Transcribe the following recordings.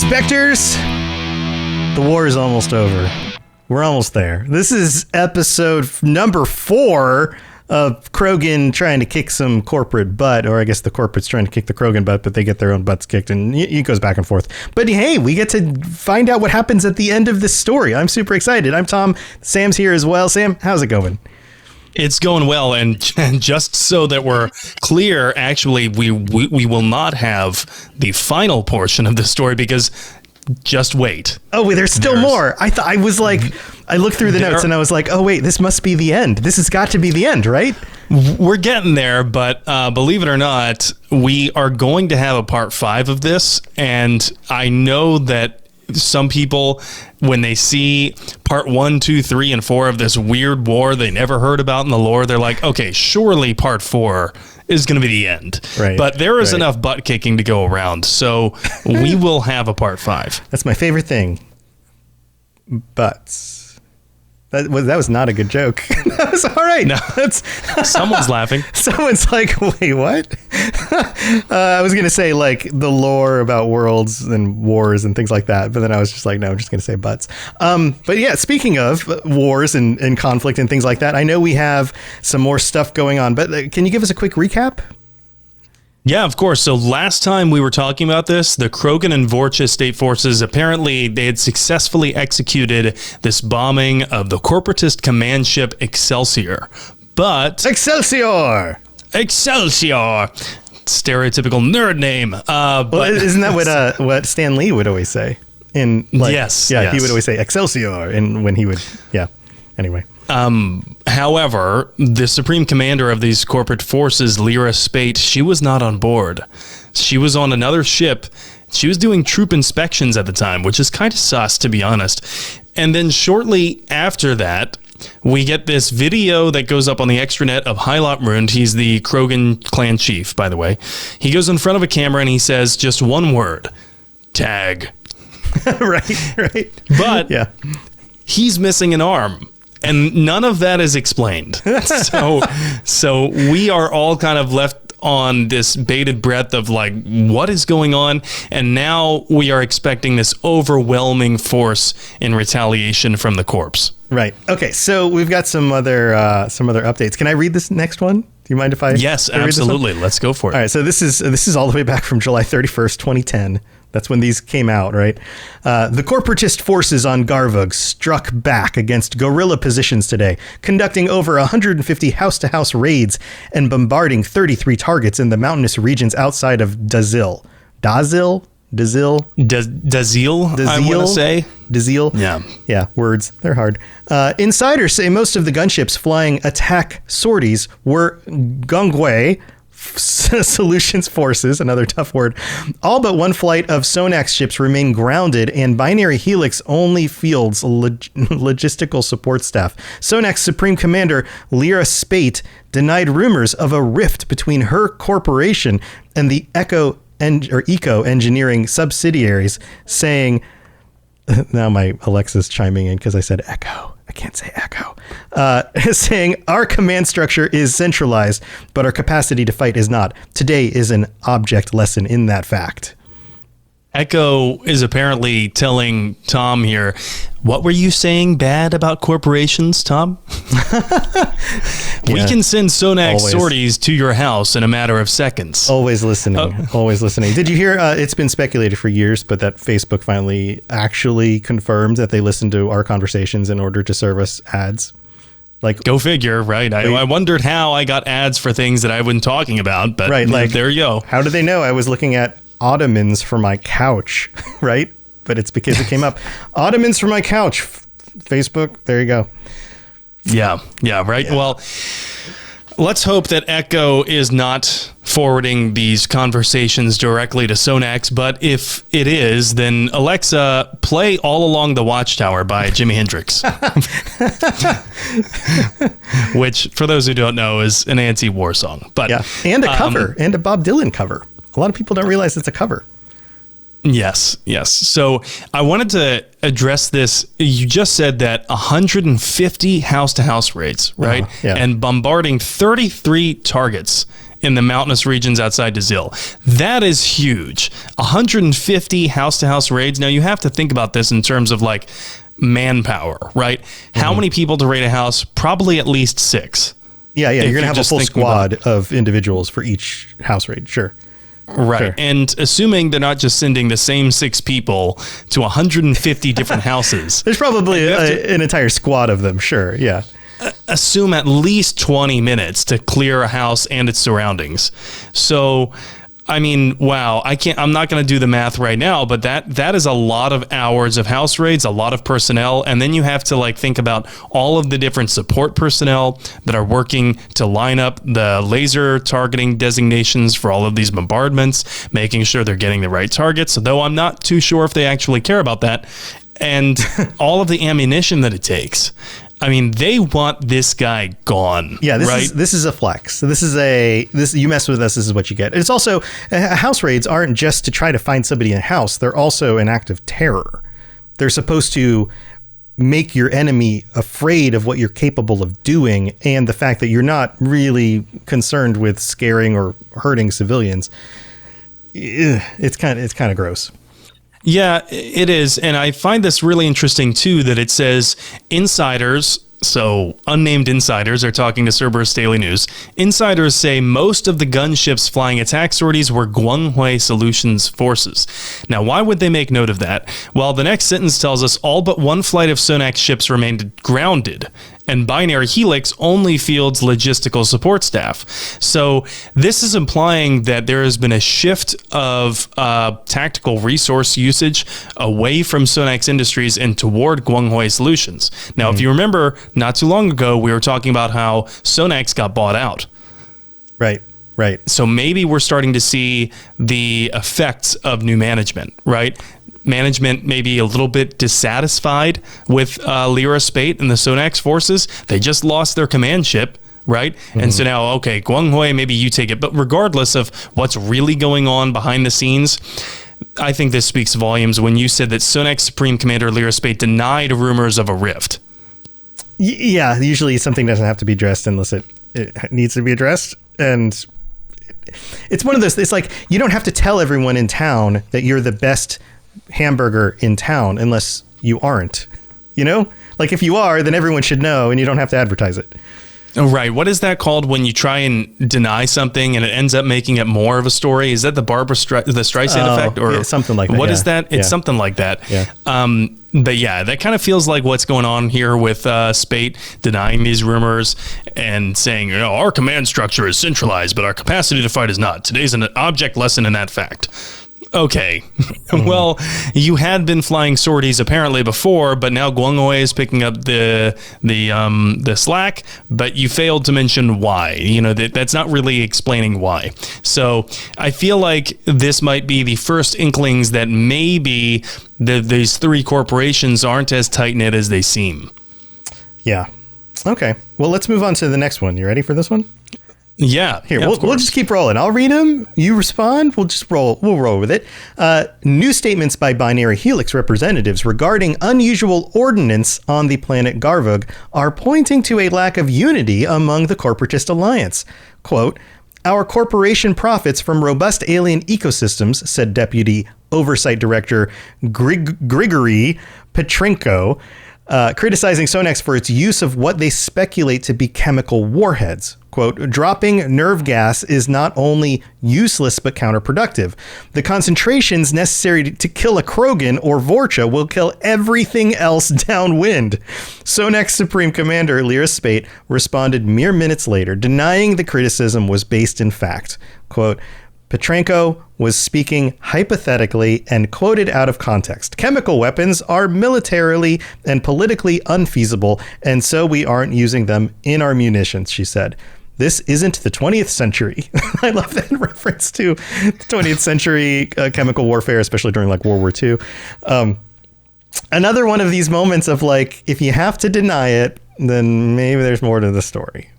Spectres, the war is almost over. We're almost there. This is episode number 4 of Krogan trying to kick some corporate butt, or I guess the corporate's trying to kick the Krogan butt, but they get their own butts kicked, and it goes back and forth. But hey, we get to find out what happens at the end of this story. I'm super excited. I'm Tom. Sam's here as well. Sam, how's it going? It's going well, and just so that we're clear, actually, we will not have the final portion of the story because just wait. Oh, wait, there's still more. I was like, I looked through the notes and I was like, oh wait, this must be the end. This has got to be the end, right? We're getting there, but believe it or not, we are going to have a part 5 of this, and I know that some people, when they see part 1, 2, 3, and 4 of this weird war they never heard about in the lore, they're like, okay, surely part 4 is going to be the end. Right. But there is enough butt kicking to go around, so we will have a part 5. That's my favorite thing. Butts. That was not a good joke. That was all right. No, someone's laughing. Someone's like, wait, what? I was going to say like the lore about worlds and wars and things like that. But then I was just like, no, I'm just going to say butts. But yeah, speaking of wars and conflict and things like that, I know we have some more stuff going on. But can you give us a quick recap? Yeah, of course. So last time we were talking about this, the Krogan and Vorcha state forces, apparently they had successfully executed this bombing of the Corporatist command ship Excelsior. But... Excelsior! Stereotypical nerd name. Well, isn't that what Stan Lee would always say? Yes. He would always say Excelsior, and when he would... Yeah. Anyway. However, the supreme commander of these corporate forces, Lyra Spate, she was not on board. She was on another ship. She was doing troop inspections at the time, which is kind of sus, to be honest. And then shortly after that, we get this video that goes up on the extranet of Hylot. He's the Krogan clan chief, by the way. He goes in front of a camera and he says just one word: tag. Right. But he's missing an arm. And none of that is explained. So we are all kind of left on this bated breath of like, what is going on? And now we are expecting this overwhelming force in retaliation from the corpse. Right. Okay. So we've got some other updates. Can I read this next one? Do you mind if I? Yes, absolutely. Let's go for it. All right. So this is all the way back from July 31st, 2010. That's when these came out, right? The Corporatist forces on Garvug struck back against guerrilla positions today, conducting over 150 house-to-house raids and bombarding 33 targets in the mountainous regions outside of Dazil. Dazil, I want to say. Dazil? Yeah, words. They're hard. Insiders say most of the gunships flying attack sorties were Gungwe Solutions Forces, another tough word. All but one flight of Sonax ships remain grounded, and binary Helix only fields logistical support staff. Sonax Supreme Commander Lyra Spate denied rumors of a rift between her corporation and the Eco Engineering subsidiaries, saying, now my Alexa's chiming in because I said echo. I can't say echo. Saying our command structure is centralized, but our capacity to fight is not. Today is an object lesson in that fact. Echo is apparently telling Tom here, what were you saying bad about corporations, Tom? We can send Sonax sorties to your house in a matter of seconds. Always listening. Always listening. Did you hear, it's been speculated for years, but that Facebook finally actually confirmed that they listened to our conversations in order to serve us ads? Like, go figure, right? I wondered how I got ads for things that I've been talking about, but there you go. How did they know I was looking at ottomans for my couch, right? But it's because it came up. Ottomans for my couch. Facebook, there you go. Yeah, right. Yeah. Well, let's hope that Echo is not forwarding these conversations directly to Sonax, but if it is, then Alexa, play All Along the Watchtower by Jimi Hendrix. Which, for those who don't know, is an anti-war song. But and a cover, and a Bob Dylan cover. A lot of people don't realize it's a cover. Yes. So I wanted to address this. You just said that 150 house-to-house raids, right? And bombarding 33 targets in the mountainous regions outside Dizil. That is huge. 150 house-to-house raids. Now, you have to think about this in terms of like manpower, right? How many people to raid a house? Probably at least 6. Yeah, you're going to have a full squad of individuals for each house raid, sure. Right. Sure. And assuming they're not just sending the same 6 people to 150 different houses. There's probably an entire squad of them, sure, yeah. Assume at least 20 minutes to clear a house and its surroundings. So, I mean, wow, I'm not going to do the math right now, but that is a lot of hours of house raids, a lot of personnel. And then you have to like think about all of the different support personnel that are working to line up the laser targeting designations for all of these bombardments, making sure they're getting the right targets. Though I'm not too sure if they actually care about that. And all of the ammunition that it takes. I mean, they want this guy gone. Yeah, this is a flex. So this you mess with us, this is what you get. It's also house raids aren't just to try to find somebody in a house. They're also an act of terror. They're supposed to make your enemy afraid of what you're capable of doing and the fact that you're not really concerned with scaring or hurting civilians. It's kind of gross. Yeah, it is. And I find this really interesting, too, that it says insiders, so unnamed insiders are talking to Cerberus Daily News. Insiders say most of the gunships flying attack sorties were Guanghui Solutions forces. Now, why would they make note of that? Well, the next sentence tells us all but one flight of Sonax ships remained grounded, and Binary Helix only fields logistical support staff. So this is implying that there has been a shift of tactical resource usage away from Sonax Industries and toward Guanghui Solutions. Now, if you remember, not too long ago, we were talking about how Sonax got bought out. Right. So maybe we're starting to see the effects of new management, right? Management may be a little bit dissatisfied with Lyra Spate and the Sonax forces. They just lost their command ship, right? And so now, okay, Guanghui, maybe you take it. But regardless of what's really going on behind the scenes, I think this speaks volumes when you said that Sonax Supreme Commander Lyra Spate denied rumors of a rift. Yeah, usually something doesn't have to be addressed unless it needs to be addressed. And it's one of those, it's like you don't have to tell everyone in town that you're the best hamburger in town unless you aren't, like if you are, then everyone should know and you don't have to advertise it. Oh, right. What is that called when you try and deny something and it ends up making it more of a story? Is that the Barbara Streisand effect or something like that? What is that? It's something like that. Yeah. But yeah, that kind of feels like what's going on here with Spate denying these rumors and saying, our command structure is centralized, but our capacity to fight is not. Today's an object lesson in that fact. Okay. Well, you had been flying sorties apparently before, but now Guanghui is picking up the slack, but you failed to mention why. That's not really explaining why. So I feel like this might be the first inklings that maybe these 3 corporations aren't as tight-knit as they seem. Yeah. Okay. Well, let's move on to the next one. You ready for this one? Yeah. Here, we'll just keep rolling. I'll read them. You respond. We'll just roll. We'll roll with it. New statements by Binary Helix representatives regarding unusual ordnance on the planet Garvug are pointing to a lack of unity among the Corporatist alliance. Quote, our corporation profits from robust alien ecosystems, said Deputy Oversight Director Grigory Petrenko, criticizing Sonax for its use of what they speculate to be chemical warheads. Quote, dropping nerve gas is not only useless but counterproductive. The concentrations necessary to kill a Krogan or Vorcha will kill everything else downwind. Sonax Supreme Commander Lyra Spate responded mere minutes later, denying the criticism was based in fact. Quote, Petrenko was speaking hypothetically and quoted out of context. Chemical weapons are militarily and politically unfeasible, and so we aren't using them in our munitions, she said. This isn't the 20th century. I love that reference to the 20th century chemical warfare, especially during like World War II. Another one of these moments of like, if you have to deny it, then maybe there's more to the story.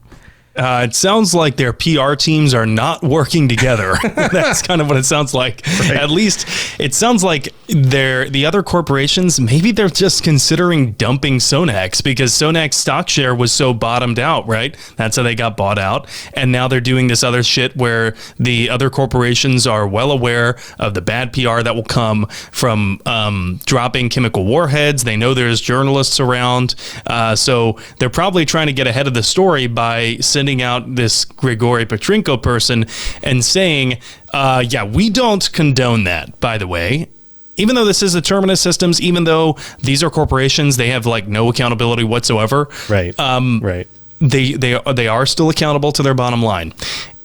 It sounds like their PR teams are not working together. That's kind of what it sounds like. Right. At least it sounds like the other corporations, maybe they're just considering dumping Sonax because Sonax stock share was so bottomed out, right? That's how they got bought out. And now they're doing this other shit where the other corporations are well aware of the bad PR that will come from dropping chemical warheads. They know there's journalists around. So they're probably trying to get ahead of the story by sending out this Grigory Petrenko person and saying, yeah, we don't condone that, by the way. Even though this is a Terminus Systems, even though these are corporations, they have like no accountability whatsoever. Right. Right. They are still accountable to their bottom line.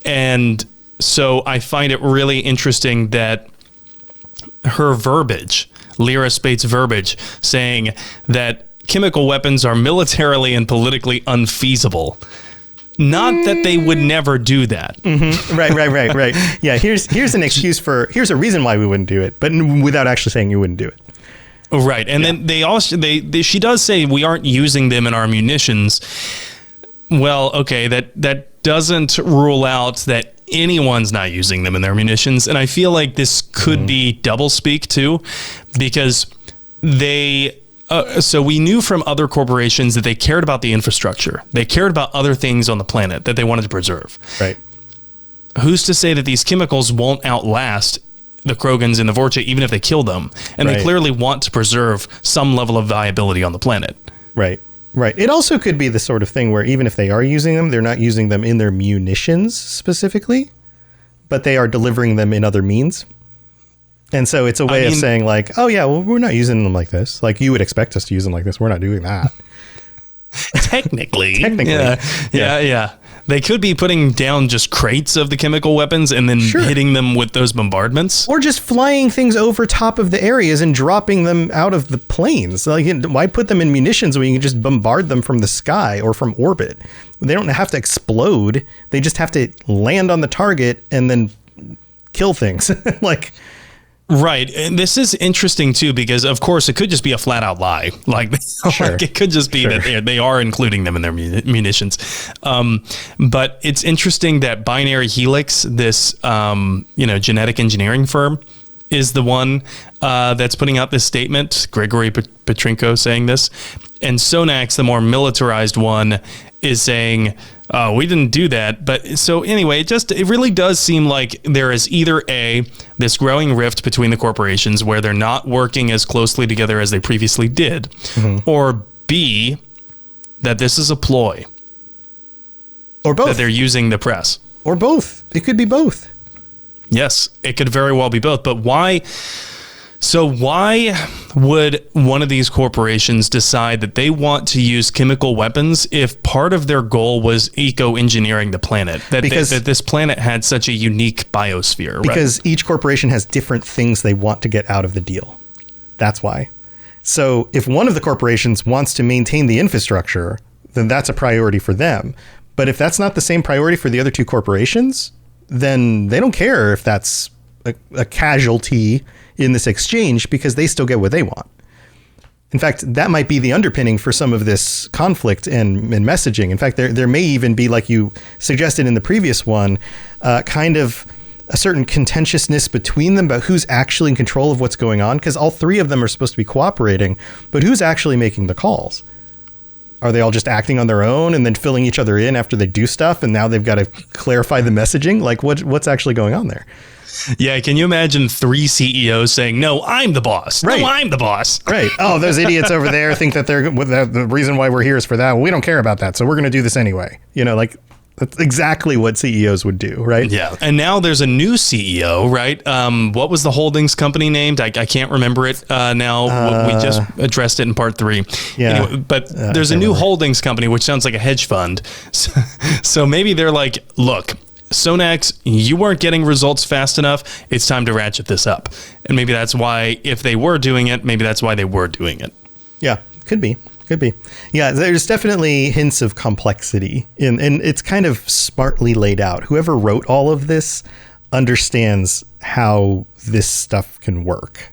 And so I find it really interesting that her verbiage, Lyra Spate's verbiage, saying that chemical weapons are militarily and politically unfeasible. Not that they would never do that. Mm-hmm. Right. Yeah, here's an excuse here's a reason why we wouldn't do it, but without actually saying you wouldn't do it. Right, and then they also she does say we aren't using them in our munitions. Well, okay, that doesn't rule out that anyone's not using them in their munitions, and I feel like this could be doublespeak too, because they. So we knew from other corporations that they cared about the infrastructure. They cared about other things on the planet that they wanted to preserve. Right. Who's to say that these chemicals won't outlast the Krogans and the Vorcha even if they kill them? And they clearly want to preserve some level of viability on the planet. Right. It also could be the sort of thing where even if they are using them, they're not using them in their munitions specifically, but they are delivering them in other means. And so it's a way of saying like, oh yeah, well, we're not using them like this. Like you would expect us to use them like this. We're not doing that. Technically. Yeah. They could be putting down just crates of the chemical weapons and then hitting them with those bombardments. Or just flying things over top of the areas and dropping them out of the planes. Like, why put them in munitions when you can just bombard them from the sky or from orbit? They don't have to explode. They just have to land on the target and then kill things. Like... Right. And this is interesting, too, because, of course, it could just be a flat out lie. Like it could just be that they are including them in their munitions. But it's interesting that Binary Helix, this, genetic engineering firm, is the one that's putting out this statement. Grigory Petrenko saying this. And Sonax, the more militarized one, is saying, oh, we didn't do that. But so anyway, it really does seem like there is either this growing rift between the corporations where they're not working as closely together as they previously did, or B, that this is a ploy. Or both. That they're using the press. Or both. It could be both. Yes, it could very well be both. But why? So why would one of these corporations decide that they want to use chemical weapons if part of their goal was eco-engineering the planet? That this planet had such a unique biosphere. Because each corporation has different things they want to get out of the deal. That's why. So if one of the corporations wants to maintain the infrastructure, then that's a priority for them. But if that's not the same priority for the other two corporations, then they don't care if that's a casualty in this exchange because they still get what they want. In fact, that might be the underpinning for some of this conflict and messaging. In fact, there may even be, like you suggested in the previous one, kind of a certain contentiousness between them about who's actually in control of what's going on, because all three of them are supposed to be cooperating, but who's actually making the calls? Are they all just acting on their own and then filling each other in after they do stuff, and now they've got to clarify the messaging? Like, what's actually going on there? Yeah, can you imagine 3 CEOs saying, no, I'm the boss. Right. No, I'm the boss. Right. Oh, those idiots over there think that the reason why we're here is for that. Well, we don't care about that, so we're going to do this anyway. Like, that's exactly what CEOs would do, right? Yeah. And now there's a new CEO, right? What was the holdings company named? I can't remember it now. We just addressed it in part 3. Yeah. Anyway, but there's a new holdings company, which sounds like a hedge fund. So maybe they're like, look, Sonax, you weren't getting results fast enough. It's time to ratchet this up. And maybe that's why, if they were doing it, maybe that's why they were doing it. Yeah, could be. Yeah, there's definitely hints of complexity and it's kind of smartly laid out. Whoever wrote all of this understands how this stuff can work.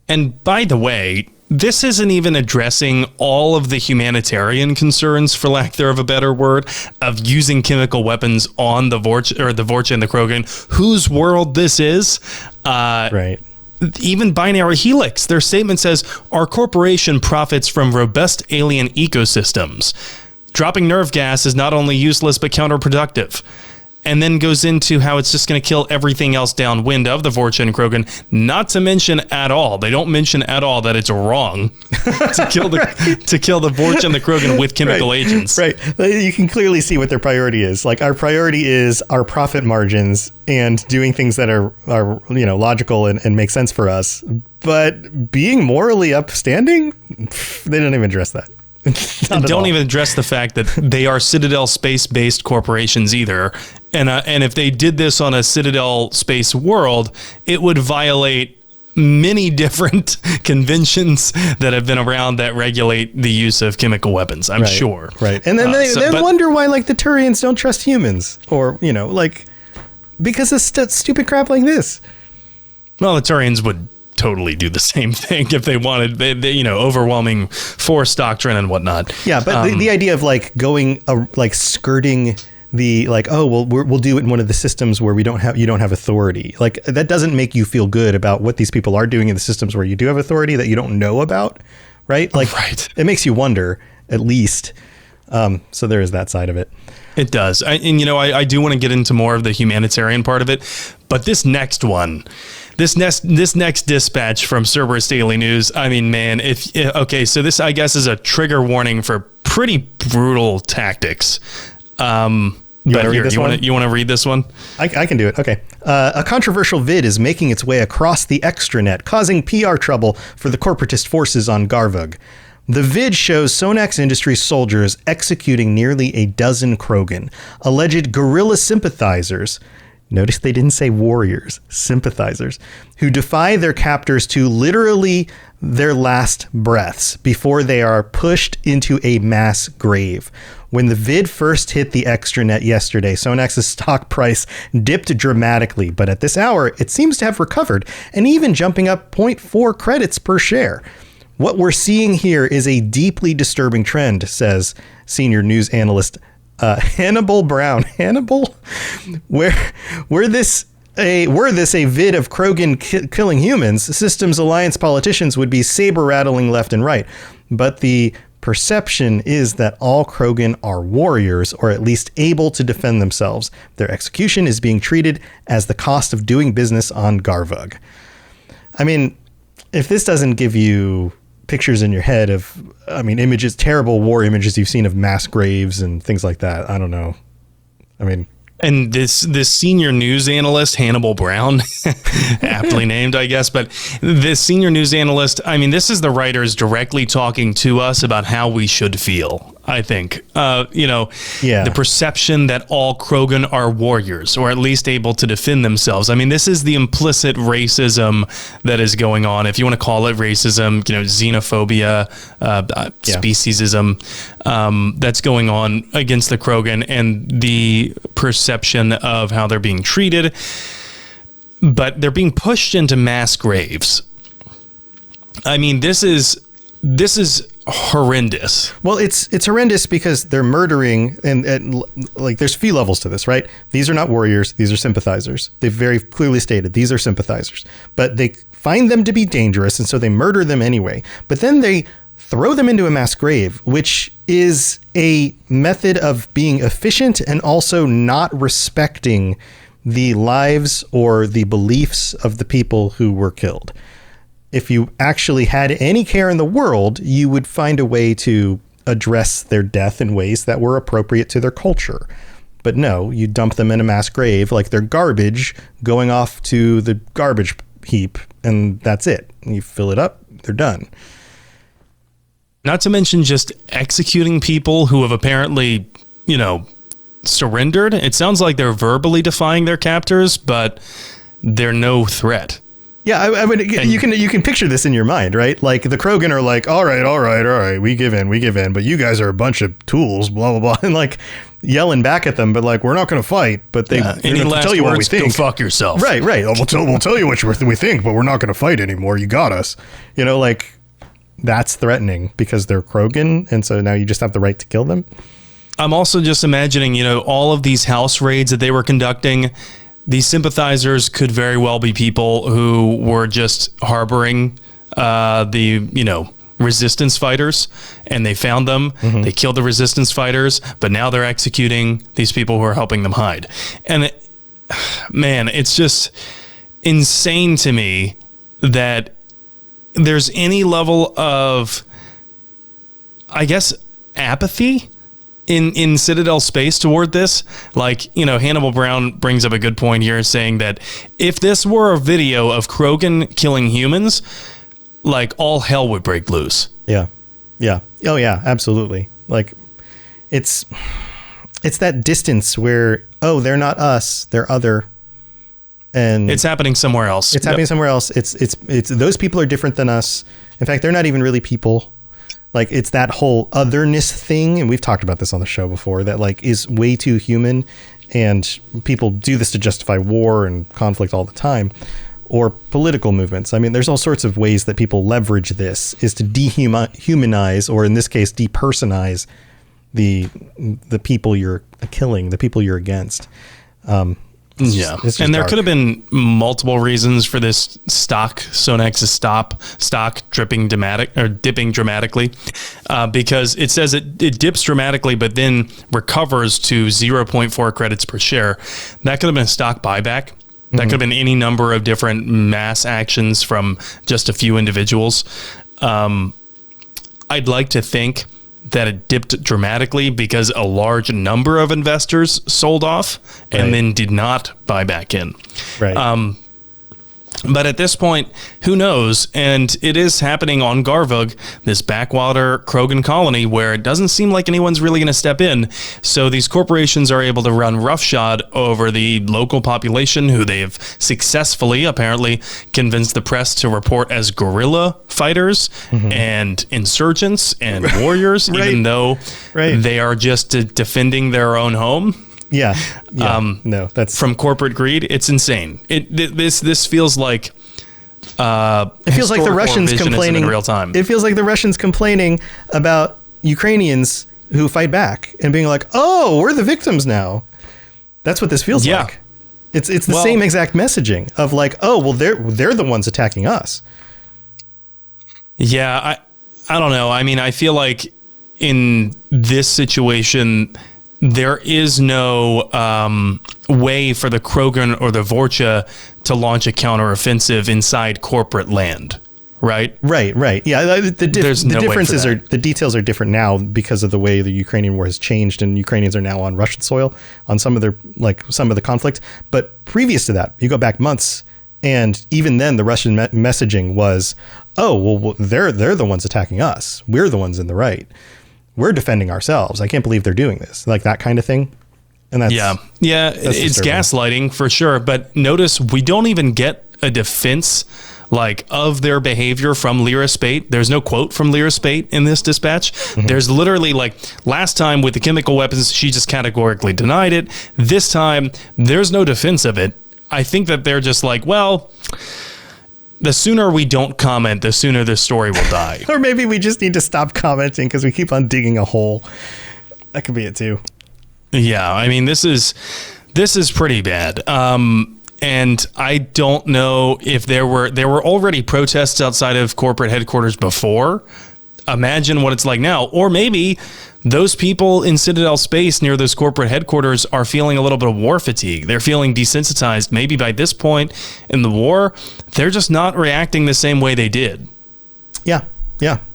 And by the way, this isn't even addressing all of the humanitarian concerns, for lack thereof a better word, of using chemical weapons on the Vorcha and the Krogan, whose world this is. Right. Even Binary Helix, their statement says, our corporation profits from robust alien ecosystems. Dropping nerve gas is not only useless but counterproductive. And then goes into how it's just going to kill everything else downwind of the Vorcha and Krogan, not to mention at all. They don't mention at all that it's wrong to kill the Vorcha and the Krogan with chemical agents. Right. You can clearly see what their priority is. Like, our priority is our profit margins and doing things that are logical and make sense for us. But being morally upstanding, they don't even address that. And don't even address the fact that they are Citadel space-based corporations either. And if they did this on a Citadel space world, it would violate many different conventions that have been around that regulate the use of chemical weapons, I'm sure. Right. And then they wonder why, like, the Turians don't trust humans, or, because of stupid crap like this. Well, the Turians would totally do the same thing if they wanted, overwhelming force doctrine and whatnot. Yeah, but the idea of going skirting the we'll do it in one of the systems where you don't have authority. Like, that doesn't make you feel good about what these people are doing in the systems where you do have authority that you don't know about, right? It makes you wonder, at least. So there is that side of it. It does. I do want to get into more of the humanitarian part of it, but this next one, this next dispatch from Cerberus Daily News, I mean, man, so this, I guess, is a trigger warning for pretty brutal tactics. You want to read this one? I can do it. Okay. A controversial vid is making its way across the extranet, causing PR trouble for the corporatist forces on Garvug. The vid shows Sonax Industries soldiers executing nearly a dozen Krogan, alleged guerrilla sympathizers. Notice they didn't say warriors, sympathizers, who defy their captors to literally their last breaths before they are pushed into a mass grave. When the vid first hit the extranet yesterday, Sonax's stock price dipped dramatically, but at this hour, it seems to have recovered and even jumping up 0.4 credits per share. What we're seeing here is a deeply disturbing trend, says senior news analyst Hannibal Brown. Hannibal? Were this a vid of Krogan killing humans, Systems Alliance politicians would be saber-rattling left and right. But the perception is that all Krogan are warriors, or at least able to defend themselves. Their execution is being treated as the cost of doing business on Garvug. I mean, if this doesn't give you pictures in your head of, images, terrible war images you've seen of mass graves and things like that, I don't know. And this senior news analyst, Hannibal Brown, aptly named, I guess, but this senior news analyst, this is the writers directly talking to us about how we should feel, I think. The perception that all Krogan are warriors, or at least able to defend themselves. This is the implicit racism that is going on, if you want to call it racism, xenophobia, speciesism, that's going on against the Krogan, and the perception of how they're being treated, but they're being pushed into mass graves. This is horrendous. Well, it's horrendous because they're murdering, and there's few levels to this, right? These are not warriors; these are sympathizers. They've very clearly stated these are sympathizers, but they find them to be dangerous, and so they murder them anyway. But then they throw them into a mass grave, which is a method of being efficient and also not respecting the lives or the beliefs of the people who were killed. If you actually had any care in the world, you would find a way to address their death in ways that were appropriate to their culture. But no, you dump them in a mass grave like they're garbage going off to the garbage heap, and that's it. You fill it up, they're done. Not to mention just executing people who have apparently, surrendered. It sounds like they're verbally defying their captors, but they're no threat. Yeah, you can picture this in your mind, right? Like, the Krogan are like, all right, we give in, but you guys are a bunch of tools, blah, blah, blah, and yelling back at them, but we're not going to fight, but they any last tell you words, what we think. Go fuck yourself. Right. We'll tell you what we think, but we're not going to fight anymore. You got us. that's threatening because they're Krogan, and so now you just have the right to kill them. I'm also just imagining, all of these house raids that they were conducting. These sympathizers could very well be people who were just harboring the resistance fighters, and they found them. Mm-hmm. They killed the resistance fighters, but now they're executing these people who are helping them hide. And it's just insane to me that there's any level of, I guess, apathy in Citadel space toward this. Like, Hannibal Brown brings up a good point here, saying that if this were a video of Krogan killing humans, like, all hell would break loose. Yeah. Oh yeah, absolutely. Like, it's that distance where, they're not us, they're other. And it's happening somewhere else. It's happening somewhere else. It's those people are different than us. In fact, they're not even really people. Like, it's that whole otherness thing, and we've talked about this on the show before, that like is way too human, and people do this to justify war and conflict all the time, or political movements. I mean, there's all sorts of ways that people leverage this, is to dehumanize, or in this case, depersonize the people you're killing, the people you're against. And there could have been multiple reasons for this Sonex's stock dipping dramatically, because it says it dips dramatically, but then recovers to 0.4 credits per share. That could have been a stock buyback. That could have been any number of different mass actions from just a few individuals. I'd like to think that it dipped dramatically because a large number of investors sold off and then did not buy back in. Right. But at this point, who knows? And it is happening on Garvug, this backwater Krogan colony, where it doesn't seem like anyone's really going to step in. So these corporations are able to run roughshod over the local population, who they've successfully, apparently, convinced the press to report as guerrilla fighters and insurgents and warriors, even though they are just defending their own home. Yeah. No, that's from corporate greed. It's insane. This feels like it feels like the Russians complaining in real time. It feels like the Russians complaining about Ukrainians who fight back and being like, "Oh, we're the victims now." That's what this feels like. It's the same exact messaging of like, "Oh, well, they're the ones attacking us." Yeah, I don't know. I mean, I feel like in this situation, there is no way for the Krogan or the Vorcha to launch a counteroffensive inside corporate land, right? Right. Yeah, the differences are, the details are different now because of the way the Ukrainian war has changed, and Ukrainians are now on Russian soil on some of the conflict. But previous to that, you go back months, and even then the Russian messaging was, "Oh, well, they're the ones attacking us. We're the ones in the right. We're defending ourselves. I can't believe they're doing this," like that kind of thing. And that's it's gaslighting for sure. But notice we don't even get a defense like of their behavior from Lyra Spate. There's no quote from Lyra Spate in this dispatch. There's literally, like, last time with the chemical weapons, she just categorically denied it. This time, there's no defense of it. I think that they're just like, well, the sooner we don't comment, the sooner this story will die. Or maybe we just need to stop commenting because we keep on digging a hole. That could be it too. Yeah, I mean, this is pretty bad. And I don't know if there were already protests outside of corporate headquarters before. Imagine what it's like now. Or maybe those people in Citadel space near those corporate headquarters are feeling a little bit of war fatigue. They're feeling desensitized. Maybe by this point in the war, they're just not reacting the same way they did. Yeah.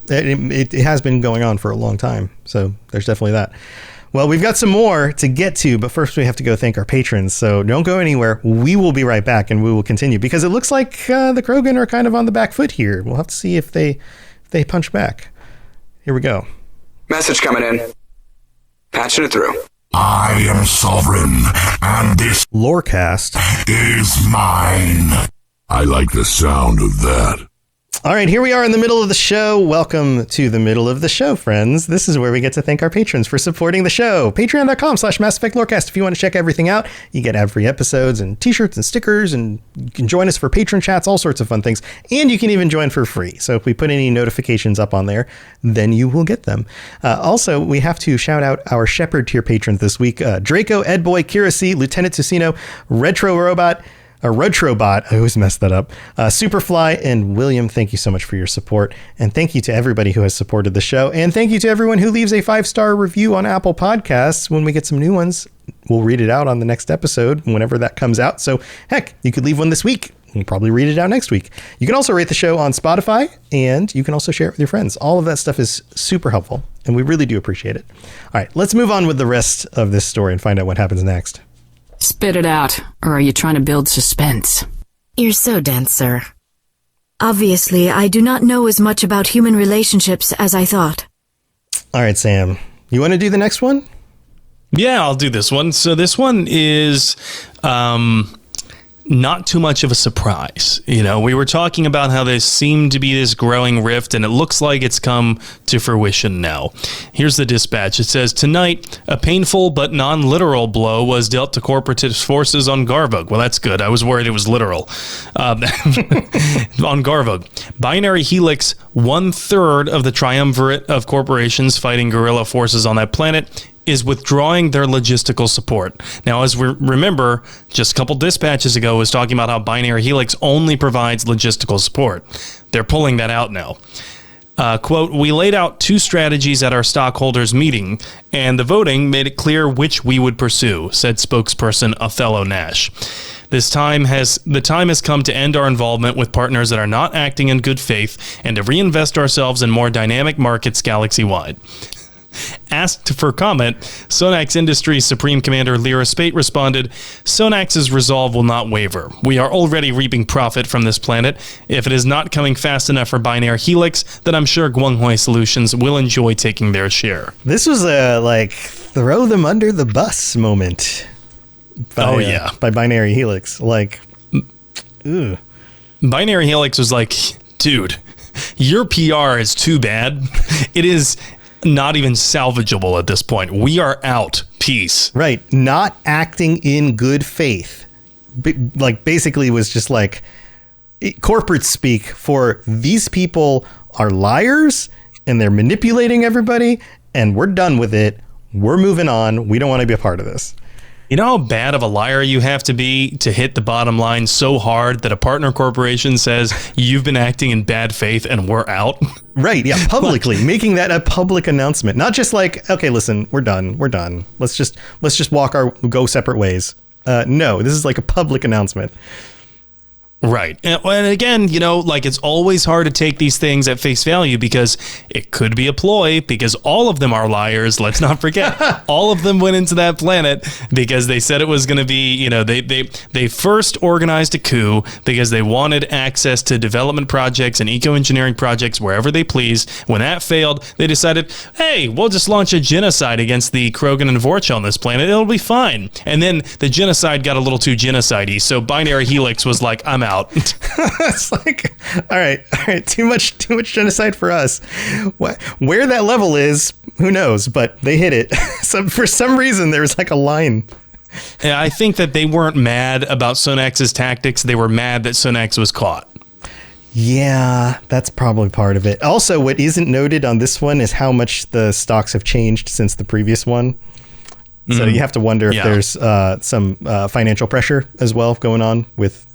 It has been going on for a long time. So there's definitely that. Well, we've got some more to get to, but first we have to go thank our patrons. So don't go anywhere. We will be right back, and we will continue because it looks like the Krogan are kind of on the back foot here. We'll have to see if they punch back. Here we go. Message coming in. Patching it through. I am sovereign, and this Lorecast is mine. I like the sound of that. All right, here we are in the middle of the show. Welcome to the middle of the show, friends. This is where we get to thank our patrons for supporting the show. Patreon.com/Mass Effect Lorecast. If you want to check everything out, you get ad-free episodes and t-shirts and stickers, and you can join us for patron chats, all sorts of fun things. And you can even join for free. So if we put any notifications up on there, then you will get them. Also, we have to shout out our Shepherd tier patrons this week. Draco, Edboy, Kira C, Lieutenant Tusino, Retro Robot, Rotrobot, I always mess that up, Superfly, and William. Thank you so much for your support. And thank you to everybody who has supported the show. And thank you to everyone who leaves a 5-star review on Apple Podcasts. When we get some new ones, we'll read it out on the next episode, whenever that comes out. So heck, you could leave one this week. We'll probably read it out next week. You can also rate the show on Spotify, and you can also share it with your friends. All of that stuff is super helpful, and we really do appreciate it. All right, let's move on with the rest of this story and find out what happens next. Spit it out, or are you trying to build suspense? You're so dense, sir. Obviously, I do not know as much about human relationships as I thought. All right, Sam, you want to do the next one? Yeah, I'll do this one. So this one is not too much of a surprise. You know, we were talking about how there seemed to be this growing rift, and it looks like it's come to fruition now. Here's the dispatch. It says, tonight, a painful but non-literal blow was dealt to Corporatist forces on Garvug. Well, that's good. I was worried it was literal. On Garvug. Binary Helix, 1/3 of the triumvirate of corporations fighting guerrilla forces on that planet, is withdrawing their logistical support. Now, as we remember, just a couple dispatches ago was talking about how Binary Helix only provides logistical support. They're pulling that out now. Quote, we laid out 2 strategies at our stockholders meeting, and the voting made it clear which we would pursue, said spokesperson Othello Nash. The time has come to end our involvement with partners that are not acting in good faith and to reinvest ourselves in more dynamic markets galaxy-wide. Asked for comment, Sonax Industries Supreme Commander Lyra Spate responded, Sonax's resolve will not waver. We are already reaping profit from this planet. If it is not coming fast enough for Binary Helix, then I'm sure Guanghui Solutions will enjoy taking their share. This was a, throw them under the bus moment. By Binary Helix. Ugh. Binary Helix was like, dude, your PR is too bad. It is not even salvageable at this point. We are out. Peace. Right. Not acting in good faith. Basically was just corporate speak for these people are liars and they're manipulating everybody and we're done with it. We're moving on. We don't want to be a part of this. You know how bad of a liar you have to be to hit the bottom line so hard that a partner corporation says you've been acting in bad faith and we're out? Right. Yeah. Publicly making that a public announcement, not just okay, listen, we're done. Let's just go separate ways. No, this is like a public announcement. Right. And again, it's always hard to take these things at face value because it could be a ploy because all of them are liars. Let's not forget. All of them went into that planet because they said it was going to be, they first organized a coup because they wanted access to development projects and eco-engineering projects wherever they pleased. When that failed, they decided, hey, we'll just launch a genocide against the Krogan and Vorcha on this planet. It'll be fine. And then the genocide got a little too genocide-y. So Binary Helix was like, I'm out. It's all right, too much genocide for us. Where that level is, who knows? But they hit it. So for some reason, there was a line. Yeah, I think that they weren't mad about Sonax's tactics. They were mad that Sonax was caught. Yeah, that's probably part of it. Also, what isn't noted on this one is how much the stocks have changed since the previous one. So you have to wonder if there's some financial pressure as well going on with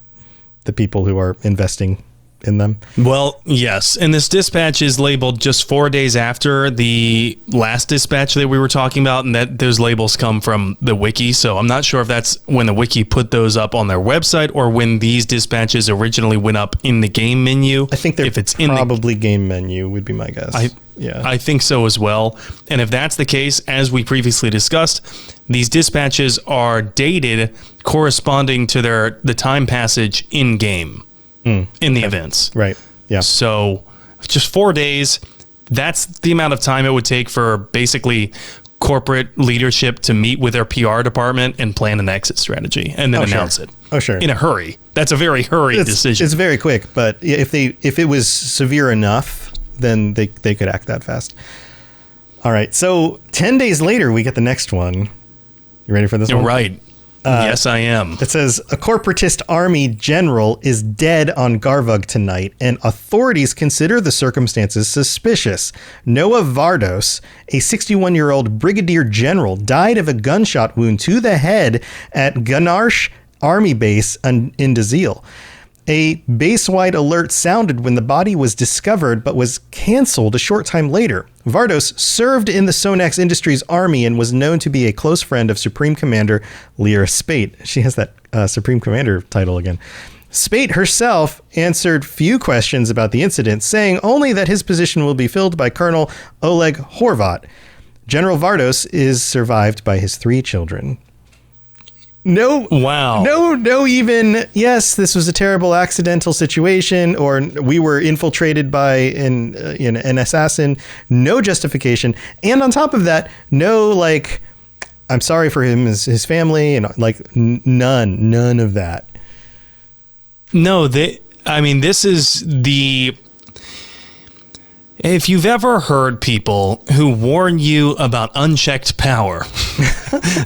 the people who are investing in them. Well, yes. And this dispatch is labeled just 4 days after the last dispatch that we were talking about, and that those labels come from the wiki. So I'm not sure if that's when the wiki put those up on their website or when these dispatches originally went up in the game menu. I think if it's probably game menu would be my guess. I think so as well. And if that's the case, as we previously discussed, these dispatches are dated corresponding to the time passage in game in the events. Right. Yeah. So just 4 days, that's the amount of time it would take for basically corporate leadership to meet with their PR department and plan an exit strategy and then announce it. Oh, sure. In a hurry. That's a very hurried decision. It's very quick, but if it was severe enough, then they could act that fast. All right. So 10 days later, we get the next one. You ready for this one? Right. Yes, I am. It says, a corporatist army general is dead on Garvug tonight, and authorities consider the circumstances suspicious. Noah Vardos, a 61-year-old brigadier general, died of a gunshot wound to the head at Gunarsh Army Base in Dazil. A base-wide alert sounded when the body was discovered, but was canceled a short time later. Vardos served in the Sonax Industries Army and was known to be a close friend of Supreme Commander Lyra Spate. She has that Supreme Commander title again. Spate herself answered few questions about the incident, saying only that his position will be filled by Colonel Oleg Horvat. General Vardos is survived by his 3 children. No, wow. No, even, yes, this was a terrible accidental situation, or we were infiltrated by an assassin. No justification. And on top of that, no, like, I'm sorry for him, his family, and like, none of that. No, this is the... If you've ever heard people who warn you about unchecked power,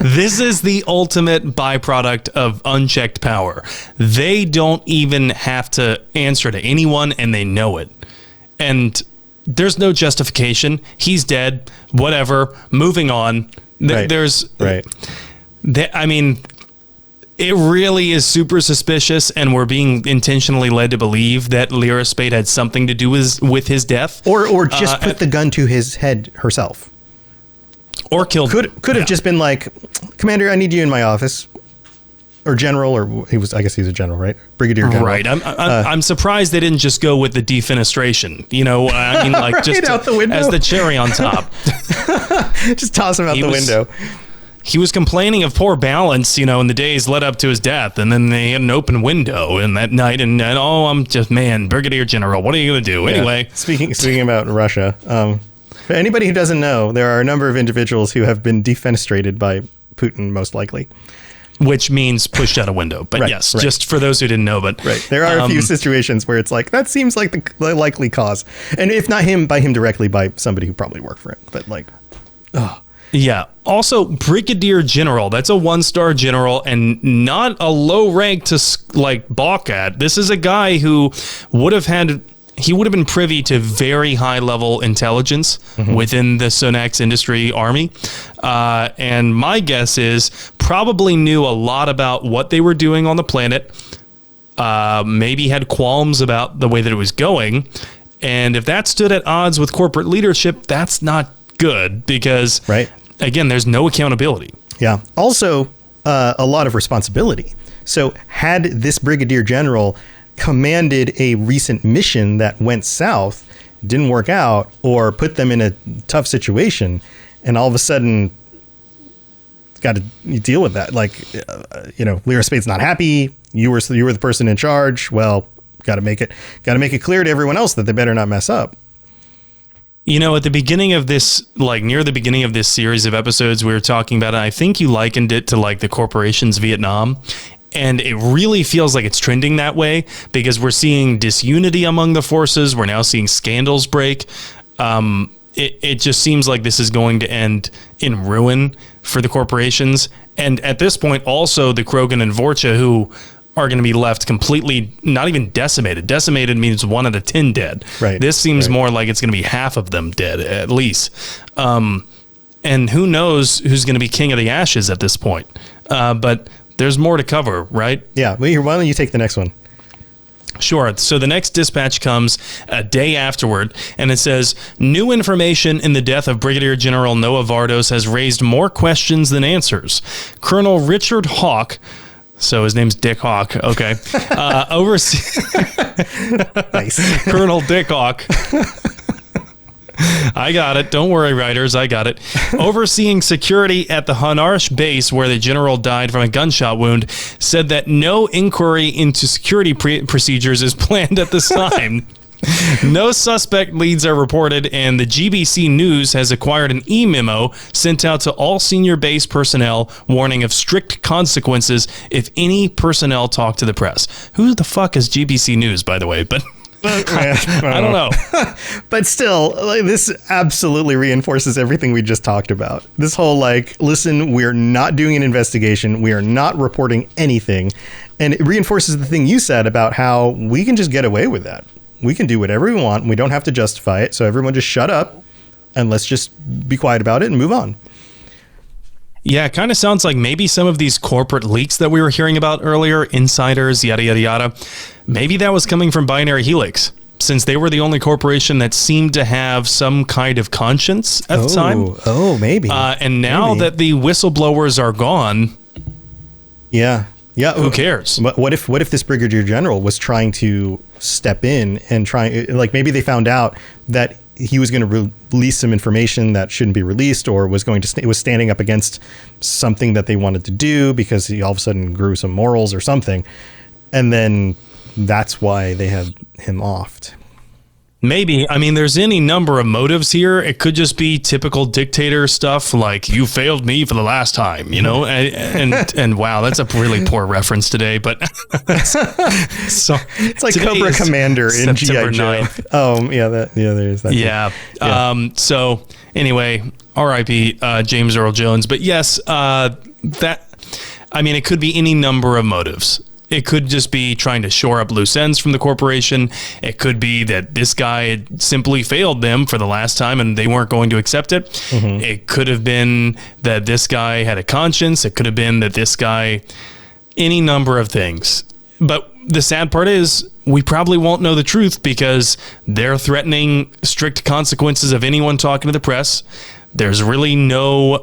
this is the ultimate byproduct of unchecked power. They don't even have to answer to anyone, and they know it. And there's no justification. He's dead. Whatever. Moving on. Right. It really is super suspicious, and we're being intentionally led to believe that Lyra Spate had something to do with his death. Or just put the gun to his head herself. Or killed him. Could have just been like, Commander, I need you in my office. Or General, or I guess he's a general, right? Brigadier General. Right. I'm surprised they didn't just go with the defenestration. Like right just out the window. As the cherry on top. Just toss him out the window. He was complaining of poor balance, in the days led up to his death, and then they had an open window in that night, and I'm just, Brigadier General, what are you going to do? Yeah. Anyway. Speaking about Russia, for anybody who doesn't know, there are a number of individuals who have been defenestrated by Putin, most likely. Which means pushed out a window. But right. Just for those who didn't know. But right. There are a few situations where it's like, that seems like the likely cause. And if not by him directly, by somebody who probably worked for him. But like, oh. Yeah. Also, Brigadier General. That's a 1-star general and not a low rank to balk at. This is a guy who would have been privy to very high level intelligence within the Sonax Industry Army. And my guess is probably knew a lot about what they were doing on the planet. Maybe had qualms about the way that it was going. And if that stood at odds with corporate leadership, that's not good because, again, there's no accountability. Yeah. Also, a lot of responsibility. So had this brigadier general commanded a recent mission that went south, didn't work out, or put them in a tough situation, and all of a sudden got to deal with that. Like, Lyra Spate's not happy. You were the person in charge. Well, got to make it clear to everyone else that they better not mess up. At the beginning of this, near the beginning of this series of episodes, we were talking about it. I think you likened it to the corporation's Vietnam. And it really feels like it's trending that way because we're seeing disunity among the forces. We're now seeing scandals break. It just seems like this is going to end in ruin for the corporations. And at this point, also the Krogan and Vorcha, who are going to be left completely, not even decimated. Decimated means 1 out of 10 dead. Right. This seems more like it's going to be half of them dead, at least. And who knows who's going to be king of the ashes at this point. But there's more to cover, right? Yeah. Well, why don't you take the next one? Sure. So the next dispatch comes a day afterward, and it says, new information in the death of Brigadier General Noah Vardos has raised more questions than answers. Colonel Richard Hawk, so his name's Dick Hawk, okay, nice. Colonel Dick Hawk. I got it. Don't worry, writers. I got it. Overseeing security at the Hanarsh base where the general died from a gunshot wound said that no inquiry into security procedures is planned at this time. No suspect leads are reported, and the GBC News has acquired an e-memo sent out to all senior base personnel warning of strict consequences if any personnel talk to the press. Who the fuck is GBC News, by the way? But I don't know. But still, like, this absolutely reinforces everything we just talked about. This whole, like, listen, we're not doing an investigation. We are not reporting anything. And it reinforces the thing you said about how we can just get away with that. We can do whatever we want. We don't have to justify it. So everyone just shut up and let's just be quiet about it and move on. Yeah, it kind of sounds like maybe some of these corporate leaks that we were hearing about earlier, insiders, yada, yada, yada, maybe that was coming from Binary Helix, since they were the only corporation that seemed to have some kind of conscience at the time. Oh, maybe. And now that the whistleblowers are gone, yeah, who cares? What if this brigadier general was trying to step in and maybe they found out that he was going to release some information that shouldn't be released, or was standing up against something that they wanted to do because he all of a sudden grew some morals or something. And then that's why they had him offed. Maybe. I mean, there's any number of motives here. It could just be typical dictator stuff, like you failed me for the last time, you know? And wow, that's a really poor reference today, but so it's like Cobra Commander in G.I. Joe. Oh, yeah, there's that. Yeah. So anyway, R.I.P. James Earl Jones. But yes, it could be any number of motives. It could just be trying to shore up loose ends from the corporation. It could be that this guy had simply failed them for the last time and they weren't going to accept it. Mm-hmm. It could have been that this guy had a conscience. It could have been that this guy, any number of things. But the sad part is we probably won't know the truth because they're threatening strict consequences of anyone talking to the press. There's really no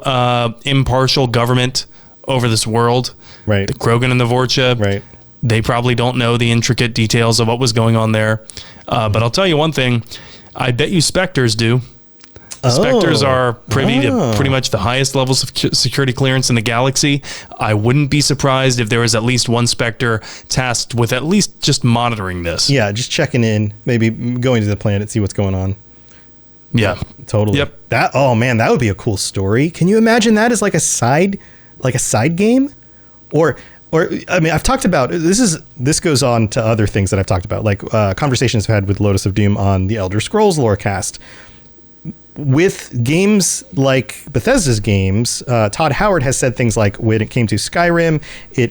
impartial government over this world. Right. The Krogan and the Vorcha. Right. They probably don't know the intricate details of what was going on there. But I'll tell you one thing. I bet you Spectres do. Spectres are privy to pretty much the highest levels of security clearance in the galaxy. I wouldn't be surprised if there was at least one Spectre tasked with at least just monitoring this. Yeah, just checking in, maybe going to the planet, see what's going on. Yeah. Totally. Yep. That would be a cool story. Can you imagine that as like a side game? Or I mean, I've talked about this goes on to other things that I've talked about, like conversations I've had with Lotus of Doom on the Elder Scrolls Lorecast. With games like Bethesda's games, Todd Howard has said things like when it came to Skyrim,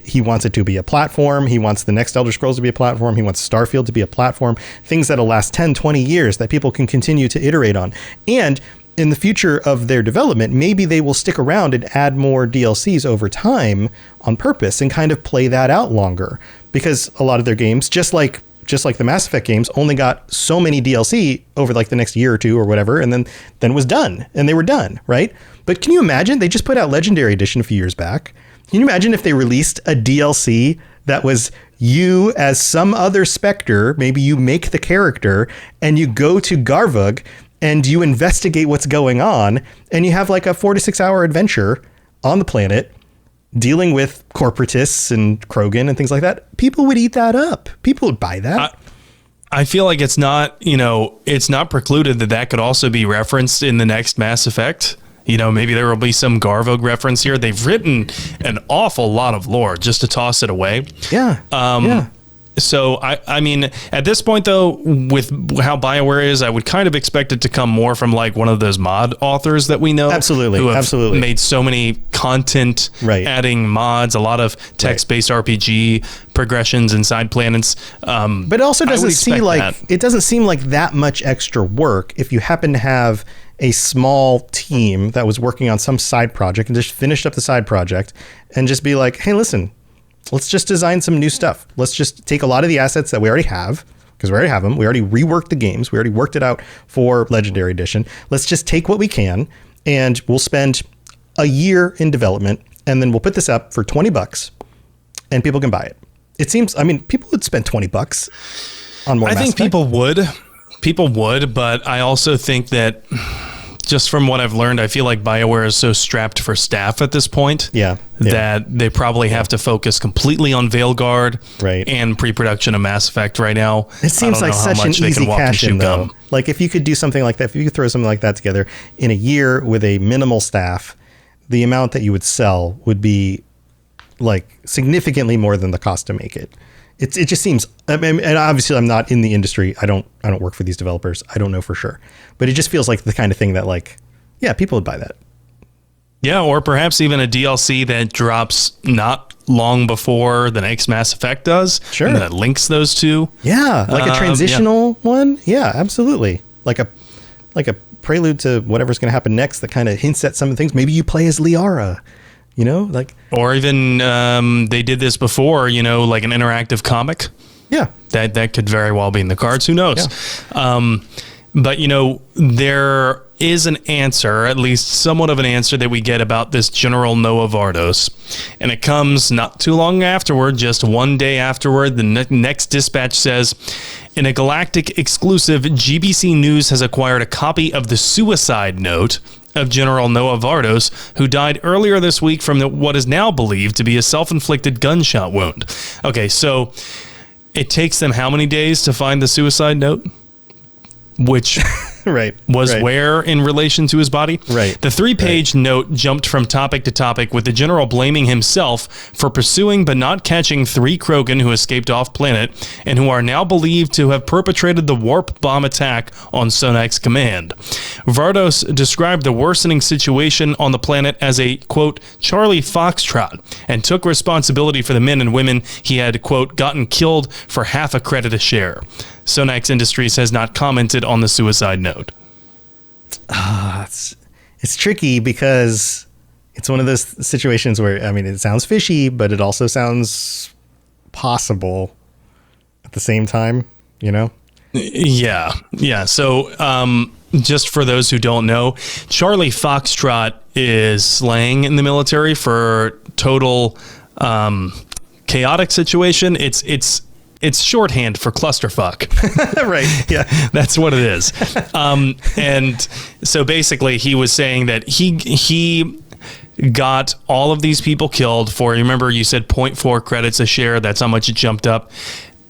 he wants it to be a platform. He wants the next Elder Scrolls to be a platform. He wants Starfield to be a platform. Things that'll last 10, 20 years that people can continue to iterate on. And in the future of their development, maybe they will stick around and add more DLCs over time on purpose and kind of play that out longer, because a lot of their games, just like the Mass Effect games, only got so many DLC over like the next year or two or whatever, and then was done, and they were done, right? But can you imagine? They just put out Legendary Edition a few years back. Can you imagine if they released a DLC that was you as some other Spectre? Maybe you make the character and you go to Garvug and you investigate what's going on, and you have like a 4 to 6 hour adventure on the planet dealing with corporatists and Krogan and things like that. People would eat that up. People would buy that. I feel like it's not precluded that could also be referenced in the next Mass Effect. Maybe there will be some Garvug reference here. They've written an awful lot of lore just to toss it away. Yeah. Yeah. So, I mean, at this point, though, with how BioWare is, I would kind of expect it to come more from like one of those mod authors that we know. Absolutely. Who have Absolutely. made so many content, adding mods, a lot of text-based RPG progressions and side planets. But it also doesn't seem like that much extra work if you happen to have a small team that was working on some side project and just finished up the side project and just be like, hey, listen, let's just design some new stuff. Let's just take a lot of the assets that we already have, because we already have them. We already reworked the games. We already worked it out for Legendary Edition. Let's just take what we can, and we'll spend a year in development, and then we'll put this up for $20, and people can buy it. It seems, I mean, people would spend $20 on more. I think people would, but I also think that just from what I've learned, I feel like BioWare is so strapped for staff at this point that they probably have to focus completely on Veilguard and pre-production of Mass Effect right now. It seems like such an easy cash-in, though. Like, if you could do something like that, if you could throw something like that together in a year with a minimal staff, the amount that you would sell would be like significantly more than the cost to make it. It just seems, I mean, and obviously I'm not in the industry. I don't work for these developers. I don't know for sure, but it just feels like the kind of thing that, like, yeah, people would buy that. Yeah, or perhaps even a DLC that drops not long before the next Mass Effect does. Sure. And that links those two. Yeah, like a transitional one. Yeah, absolutely. Like a prelude to whatever's going to happen next that kind of hints at some of the things. Maybe you play as Liara. You know, like, or even they did this before, you know, like an interactive comic. Yeah, that could very well be in the cards. Who knows? Yeah. But, you know, there is an answer, at least somewhat of an answer that we get about this General Noah Vardos. And it comes not too long afterward, just one day afterward. The next dispatch says, in a galactic exclusive, GBC News has acquired a copy of the suicide note of General Noah Vardos, who died earlier this week from what is now believed to be a self-inflicted gunshot wound. Okay, so it takes them how many days to find the suicide note? Which was where in relation to his body? Right. The 3-page note jumped from topic to topic, with the general blaming himself for pursuing but not catching 3 Krogan who escaped off planet and who are now believed to have perpetrated the warp bomb attack on Sonak's command. Vardos described the worsening situation on the planet as a, quote, Charlie Foxtrot, and took responsibility for the men and women he had, quote, gotten killed for half a credit a share. Sonax Industries has not commented on the suicide note. It's tricky because it's one of those situations where, I mean, it sounds fishy, but it also sounds possible at the same time, you know? Yeah. So, just for those who don't know, Charlie Foxtrot is slang in the military for total chaotic situation. It's shorthand for clusterfuck. Right. Yeah. That's what it is. And so basically he was saying that he got all of these people killed for, remember you said 0.4 credits a share. That's how much it jumped up.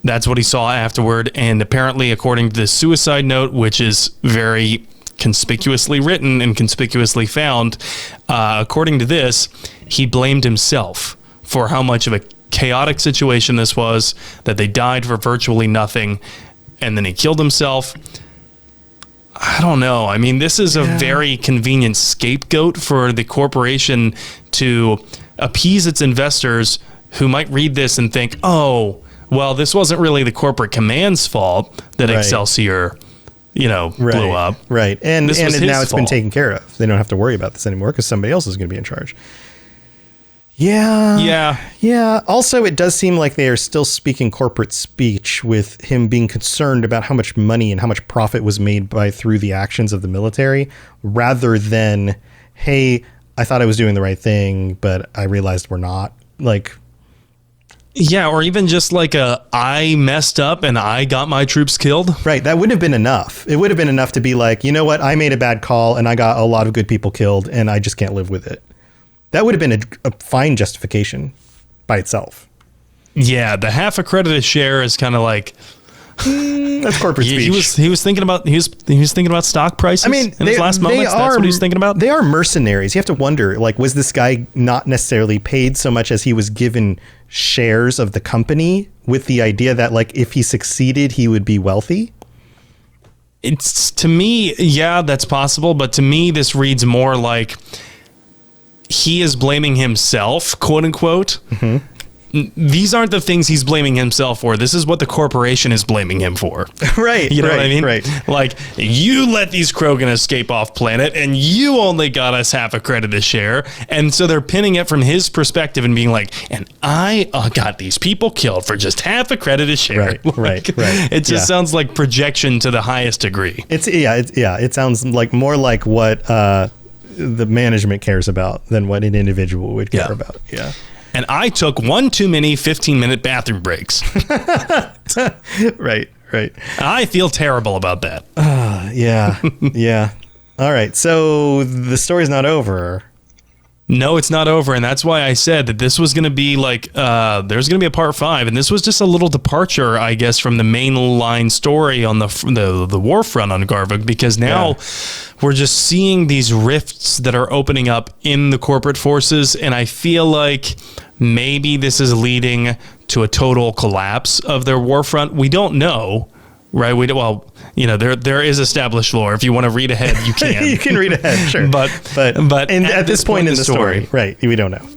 That's what he saw afterward. And apparently, according to the suicide note, which is very conspicuously written and conspicuously found, according to this, he blamed himself for how much of a chaotic situation this was, that they died for virtually nothing, and then he killed himself. I don't know. I mean, this is a very convenient scapegoat for the corporation to appease its investors, who might read this and think, oh, well, this wasn't really the corporate command's fault that Excelsior, blew up. Right. And now it's been fault. taken care of. They don't have to worry about this anymore because somebody else is going to be in charge. Yeah. Also, it does seem like they are still speaking corporate speech, with him being concerned about how much money and how much profit was made through the actions of the military, rather than, hey, I thought I was doing the right thing, but I realized we're not. Like, yeah, or even just like I messed up and I got my troops killed. Right. That wouldn't have been enough. It would have been enough to be like, you know what? I made a bad call and I got a lot of good people killed and I just can't live with it. That would have been a fine justification by itself. Yeah, the half a credit a share is kind of like that's corporate speech. He was thinking about thinking about stock prices. I mean, in his last moments, that's what he was thinking about. They are mercenaries. You have to wonder, like, was this guy not necessarily paid so much as he was given shares of the company with the idea that, like, if he succeeded, he would be wealthy? It's, to me, yeah, that's possible. But to me, this reads more like he is blaming himself, quote unquote. Mm-hmm. These aren't the things he's blaming himself for. This is what the corporation is blaming him for. Right. You know what I mean? Right. Like, you let these Krogan escape off planet and you only got us half a credit a share. And so they're pinning it from his perspective and being like, and I got these people killed for just half a credit a share. Right. It just sounds like projection to the highest degree. It sounds like more like what the management cares about than what an individual would care about. Yeah. And I took one too many 15-minute bathroom breaks. Right. I feel terrible about that. Yeah. All right. So the story's not over. No, it's not over, and that's why I said that this was going to be like there's going to be a part 5, and this was just a little departure, I guess, from the main line story on the war front on Garvug, because now we're just seeing these rifts that are opening up in the corporate forces, and I feel like maybe this is leading to a total collapse of their war front. We don't know. Right. There is established lore. If you want to read ahead, you can. You can read ahead, sure. But and at this point in the story, right? We don't know.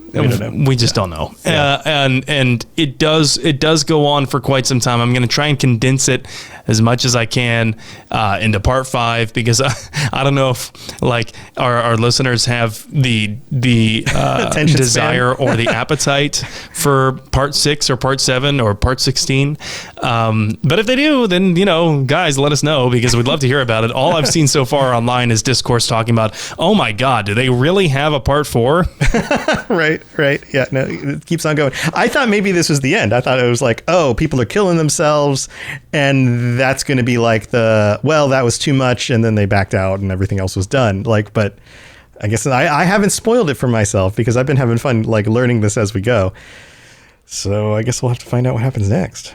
We just don't know. And it does go on for quite some time. I'm going to try and condense it as much as I can into part 5, because I don't know if like our listeners have the desire or the appetite for part 6 or part 7 or part 16. But if they do, then, guys, let us know, because we'd love to hear about it. All I've seen so far online is discourse talking about, oh my God, do they really have a part 4? Right. Yeah, no, it keeps on going. I thought maybe this was the end. I thought it was like, oh, people are killing themselves, and that's going to be like that was too much, and then they backed out and everything else was done. But I guess I haven't spoiled it for myself, because I've been having fun like learning this as we go. So I guess we'll have to find out what happens next.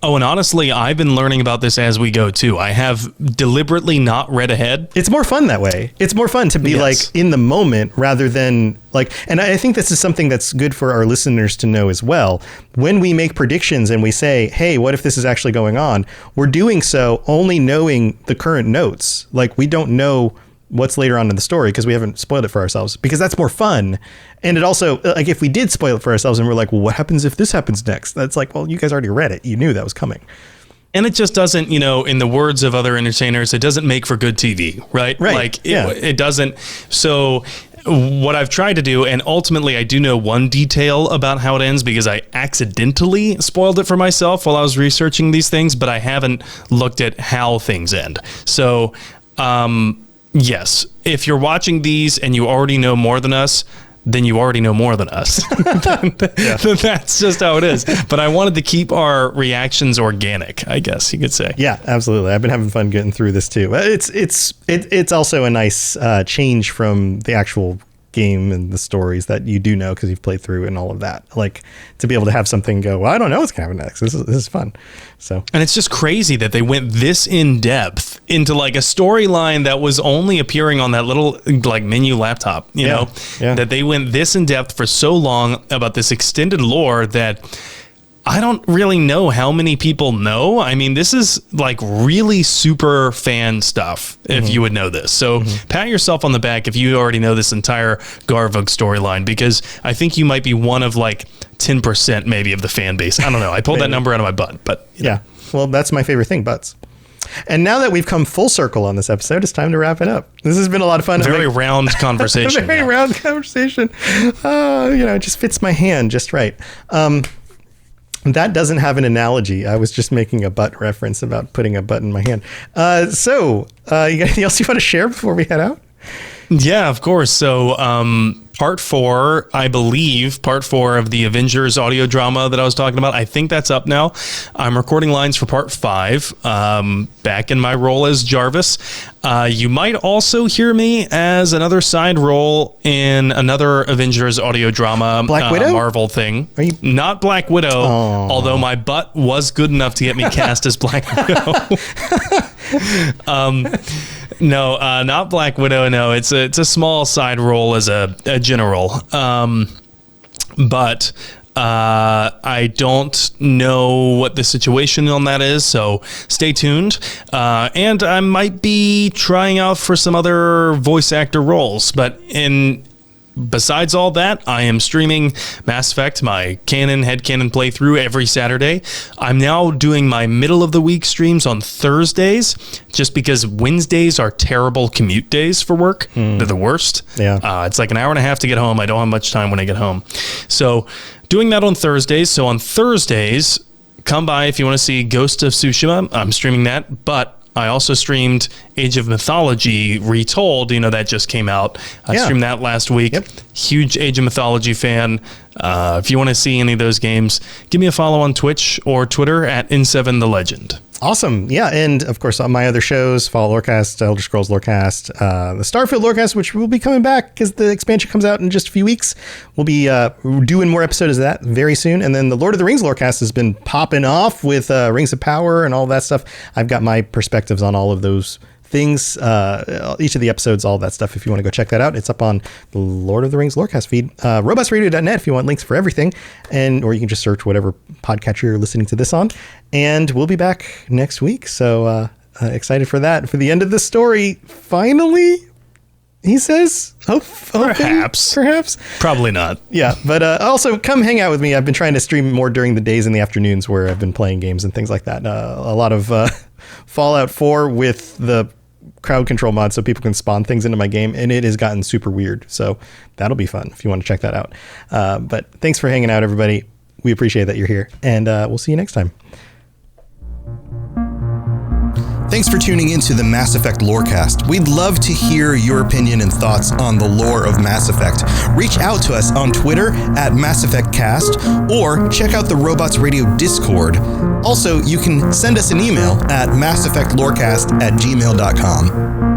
Oh, and honestly, I've been learning about this as we go, too. I have deliberately not read ahead. It's more fun that way. It's more fun to be like in the moment rather than like, and I think this is something that's good for our listeners to know as well. When we make predictions and we say, hey, what if this is actually going on? We're doing so only knowing the current notes. Like, we don't know what's later on in the story because we haven't spoiled it for ourselves, because that's more fun. And it also, like, if we did spoil it for ourselves and we're like, well, what happens if this happens next? That's like, well, you guys already read it. You knew that was coming. And it just doesn't, in the words of other entertainers, it doesn't make for good TV, right? Right. It doesn't. So what I've tried to do, and ultimately I do know one detail about how it ends, because I accidentally spoiled it for myself while I was researching these things, but I haven't looked at how things end. So, yes, if you're watching these and you already know more than us, then you already know more than us. That's just how it is. But I wanted to keep our reactions organic, I guess you could say. Yeah, absolutely. I've been having fun getting through this too. It's also a nice change from the actual game and the stories that you do know because you've played through and all of that. Like, to be able to have something go, well, I don't know what's going to happen next. This is fun. So, and it's just crazy that they went this in depth into like a storyline that was only appearing on that little like menu laptop, you know, that they went this in depth for so long about this extended lore that I don't really know how many people know. I mean, this is like really super fan stuff, if you would know this. So pat yourself on the back if you already know this entire Garvug storyline, because I think you might be one of like 10% maybe of the fan base. I don't know. I pulled that number out of my butt, but yeah. Well, that's my favorite thing, butts. And now that we've come full circle on this episode, it's time to wrap it up. This has been a lot of fun. Very round conversation. Very round conversation. It just fits my hand just right. That doesn't have an analogy. I was just making a butt reference about putting a butt in my hand. You got anything else you want to share before we head out? Yeah, of course. So part 4, I believe, part 4 of the Avengers audio drama that I was talking about, I think that's up now. I'm recording lines for part 5, back in my role as Jarvis. You might also hear me as another side role in another Avengers audio drama, Black Widow? Marvel thing. Are you... Not Black Widow, although my butt was good enough to get me cast as Black Widow. No, not Black Widow. No, it's a small side role as a general. But I don't know what the situation on that is, so stay tuned. And I might be trying out for some other voice actor roles, but besides all that, I am streaming Mass Effect, my headcanon playthrough every Saturday. I'm now doing my middle of the week streams on Thursdays, just because Wednesdays are terrible commute days for work. They're the worst. Yeah. It's like an hour and a half to get home. I don't have much time when I get home. So doing that on Thursdays. So on Thursdays, come by if you want to see Ghost of Tsushima. I'm streaming that, but I also streamed Age of Mythology Retold, that just came out. I streamed that last week. Yep. Huge Age of Mythology fan. If you want to see any of those games, give me a follow on Twitch or Twitter at N7TheLegend. Awesome. Yeah. And of course, on my other shows, Fall Lorecast, Elder Scrolls Lorecast, the Starfield Lorecast, which will be coming back because the expansion comes out in just a few weeks. We'll be doing more episodes of that very soon. And then the Lord of the Rings Lorecast has been popping off with Rings of Power and all that stuff. I've got my perspectives on all of those things, each of the episodes, all that stuff. If you want to go check that out, it's up on the Lord of the Rings Lorecast feed, robotsradio.net if you want links for everything, or you can just search whatever podcatcher you're listening to this on. And we'll be back next week. So excited for that. For the end of the story, finally, he says, perhaps. Probably not. Yeah, but also come hang out with me. I've been trying to stream more during the days and the afternoons where I've been playing games and things like that. A lot of Fallout 4 with the crowd control mod so people can spawn things into my game, and it has gotten super weird. So that'll be fun if you want to check that out. But thanks for hanging out, everybody. We appreciate that you're here, and we'll see you next time. Thanks for tuning into the Mass Effect Lorecast. We'd love to hear your opinion and thoughts on the lore of Mass Effect. Reach out to us on Twitter at Mass Effect Cast, or check out the Robots Radio Discord. Also, you can send us an email at masseffectlorecast@gmail.com.